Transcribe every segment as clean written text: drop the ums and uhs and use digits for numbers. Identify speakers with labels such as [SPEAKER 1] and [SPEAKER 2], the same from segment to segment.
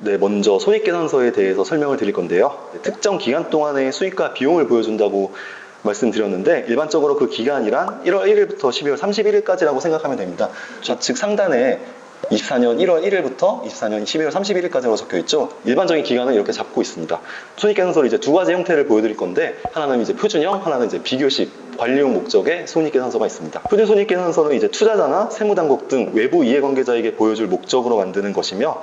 [SPEAKER 1] 네, 먼저 손익계산서에 대해서 설명을 드릴 건데요. 특정 기간 동안의 수익과 비용을 보여준다고 말씀드렸는데 일반적으로 그 기간이란 1월 1일부터 12월 31일까지라고 생각하면 됩니다. 좌측 상단에 24년 1월 1일부터 24년 12월 31일까지라고 적혀 있죠. 일반적인 기간은 이렇게 잡고 있습니다. 손익계산서를 이제 두 가지 형태를 보여드릴 건데 하나는 이제 표준형, 하나는 이제 비교식 관리용 목적의 손익계산서가 있습니다. 표준 손익계산서는 이제 투자자나 세무당국 등 외부 이해관계자에게 보여줄 목적으로 만드는 것이며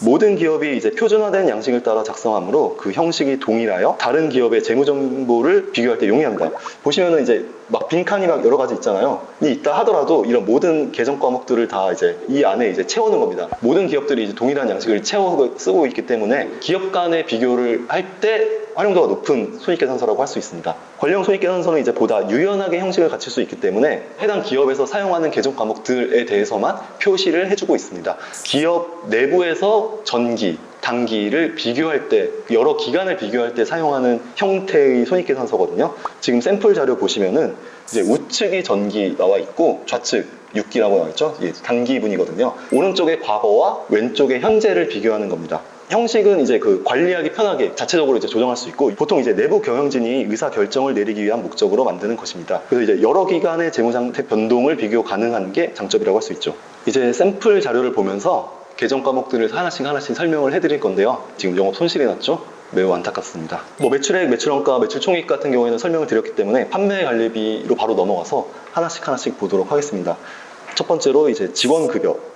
[SPEAKER 1] 모든 기업이 이제 표준화된 양식을 따라 작성하므로 그 형식이 동일하여 다른 기업의 재무정보를 비교할 때 용이합니다. 보시면은 이제 막 빈칸이 막 여러 가지 있잖아요. 이 있다 하더라도 이런 모든 계정 과목들을 다 이제 이 안에 이제 채우는 겁니다. 모든 기업들이 이제 동일한 양식을 쓰고 있기 때문에 기업 간의 비교를 할 때 활용도가 높은 손익계산서라고 할 수 있습니다. 관리형 손익계산서는 이제 보다 유연하게 형식을 갖출 수 있기 때문에 해당 기업에서 사용하는 계정 과목들에 대해서만 표시를 해주고 있습니다. 기업 내부에서 전기, 단기를 비교할 때, 여러 기간을 비교할 때 사용하는 형태의 손익계산서거든요. 지금 샘플 자료 보시면은 이제 우측이 전기 나와 있고 좌측 6기라고 나와 있죠. 단기분이거든요. 오른쪽에 과거와 왼쪽에 현재를 비교하는 겁니다. 형식은 이제 그 관리하기 편하게 자체적으로 이제 조정할 수 있고 보통 이제 내부 경영진이 의사 결정을 내리기 위한 목적으로 만드는 것입니다. 그래서 이제 여러 기간의 재무 상태 변동을 비교 가능한 게 장점이라고 할 수 있죠. 이제 샘플 자료를 보면서 계정 과목들을 하나씩 설명을 해드릴 건데요. 지금 영업 손실이 났죠? 매우 안타깝습니다. 뭐 매출액, 매출원가, 매출총액 같은 경우에는 설명을 드렸기 때문에 판매 관리비로 바로 넘어가서 하나씩 보도록 하겠습니다. 첫 번째로 이제 직원급여.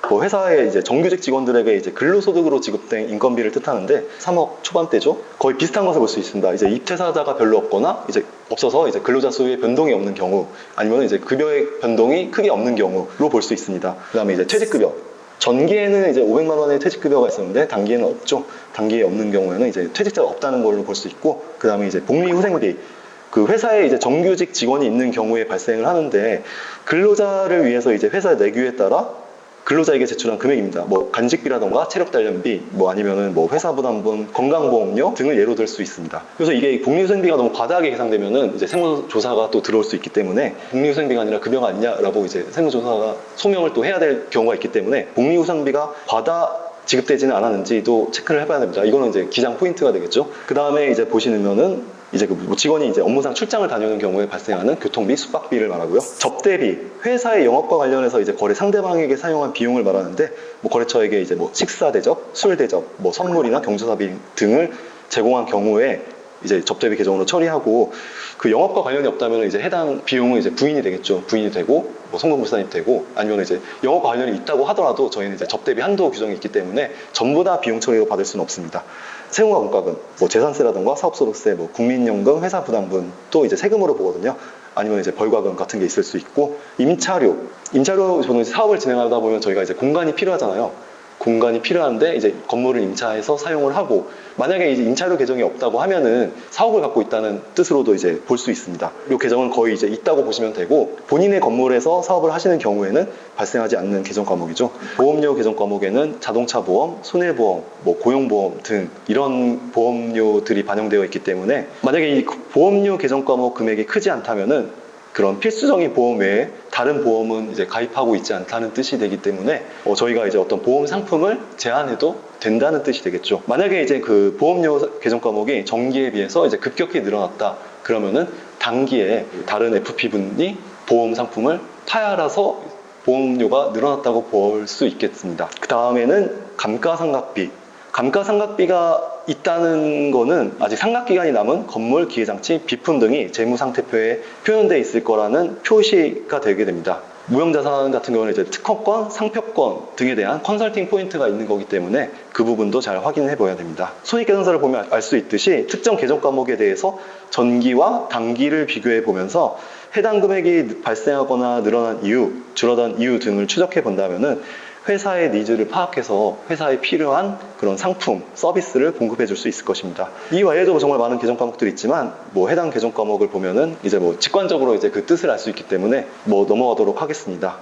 [SPEAKER 1] 뭐 회사의 이제 정규직 직원들에게 이제 근로소득으로 지급된 인건비를 뜻하는데 3억 초반대죠. 거의 비슷한 것을 볼 수 있습니다. 이제 입퇴사자가 별로 없거나 이제 없어서 이제 근로자 수의 변동이 없는 경우, 아니면 이제 급여의 변동이 크게 없는 경우로 볼 수 있습니다. 그다음에 이제 퇴직급여. 전기에는 이제 500만 원의 퇴직급여가 있었는데 단기에는 없죠. 단기에 없는 경우에는 이제 퇴직자가 없다는 걸로 볼 수 있고, 그다음에 이제 복리후생비. 그 회사에 이제 정규직 직원이 있는 경우에 발생을 하는데 근로자를 위해서 이제 회사 내규에 따라 근로자에게 제출한 금액입니다. 뭐 간직비라던가 체력단련비, 뭐 아니면은 뭐 회사부담금, 건강보험료 등을 예로 들 수 있습니다. 그래서 이게 복리후생비가 너무 과다하게 계산되면은 이제 세무조사가 또 들어올 수 있기 때문에 복리후생비가 아니라 급여가 아니냐라고 이제 세무조사가 소명을 또 해야 될 경우가 있기 때문에 복리후생비가 과다 지급되지는 않았는지도 체크를 해봐야 됩니다. 이거는 이제 기장 포인트가 되겠죠. 그 다음에 이제 보시면은 이제 그 직원이 이제 업무상 출장을 다녀오는 경우에 발생하는 교통비, 숙박비를 말하고요. 접대비, 회사의 영업과 관련해서 이제 거래 상대방에게 사용한 비용을 말하는데 뭐 거래처에게 이제 뭐 식사 대접, 술 대접, 뭐 선물이나 경조사비 등을 제공한 경우에 이제 접대비 계정으로 처리하고, 그 영업과 관련이 없다면 이제 해당 비용은 이제 부인이 되겠죠. 부인이 되고 뭐 송금불산이 되고, 아니면 이제 영업과 관련이 있다고 하더라도 저희는 이제 접대비 한도 규정이 있기 때문에 전부 다 비용 처리로 받을 수는 없습니다. 세무와 공과금, 뭐 재산세라든가 사업소득세, 뭐 국민연금, 회사부담금 또 이제 세금으로 보거든요. 아니면 이제 벌과금 같은 게 있을 수 있고, 임차료 저는 사업을 진행하다 보면 저희가 이제 공간이 필요하잖아요. 공간이 필요한데 이제 건물을 임차해서 사용을 하고, 만약에 이제 임차료 계정이 없다고 하면은 사업을 갖고 있다는 뜻으로도 이제 볼 수 있습니다. 이 계정은 거의 이제 있다고 보시면 되고, 본인의 건물에서 사업을 하시는 경우에는 발생하지 않는 계정 과목이죠. 보험료 계정 과목에는 자동차 보험, 손해보험, 뭐 고용보험 등 이런 보험료들이 반영되어 있기 때문에 만약에 이 보험료 계정 과목 금액이 크지 않다면은 그런 필수적인 보험 외에 다른 보험은 이제 가입하고 있지 않다는 뜻이 되기 때문에 저희가 이제 어떤 보험 상품을 제한해도 된다는 뜻이 되겠죠. 만약에 이제 그 보험료 계정 과목이 정기에 비해서 이제 급격히 늘어났다 그러면은 단기에 다른 FP분이 보험 상품을 타야라서 보험료가 늘어났다고 볼 수 있겠습니다. 그 다음에는 감가상각비. 감가상각비가 있다는 거는 아직 상각기간이 남은 건물, 기계장치, 비품 등이 재무상태표에 표현되어 있을 거라는 표시가 되게 됩니다. 무형자산 같은 경우는 이제 특허권, 상표권 등에 대한 컨설팅 포인트가 있는 거기 때문에 그 부분도 잘 확인해 봐야 됩니다. 손익계산서를 보면 알 수 있듯이 특정 계정 과목에 대해서 전기와 단기를 비교해 보면서 해당 금액이 발생하거나 늘어난 이유, 줄어든 이유 등을 추적해 본다면은 회사의 니즈를 파악해서 회사에 필요한 그런 상품, 서비스를 공급해 줄 수 있을 것입니다. 이 외에도 정말 많은 계정 과목들이 있지만 뭐 해당 계정 과목을 보면은 이제 뭐 직관적으로 이제 그 뜻을 알 수 있기 때문에 뭐 넘어가도록 하겠습니다.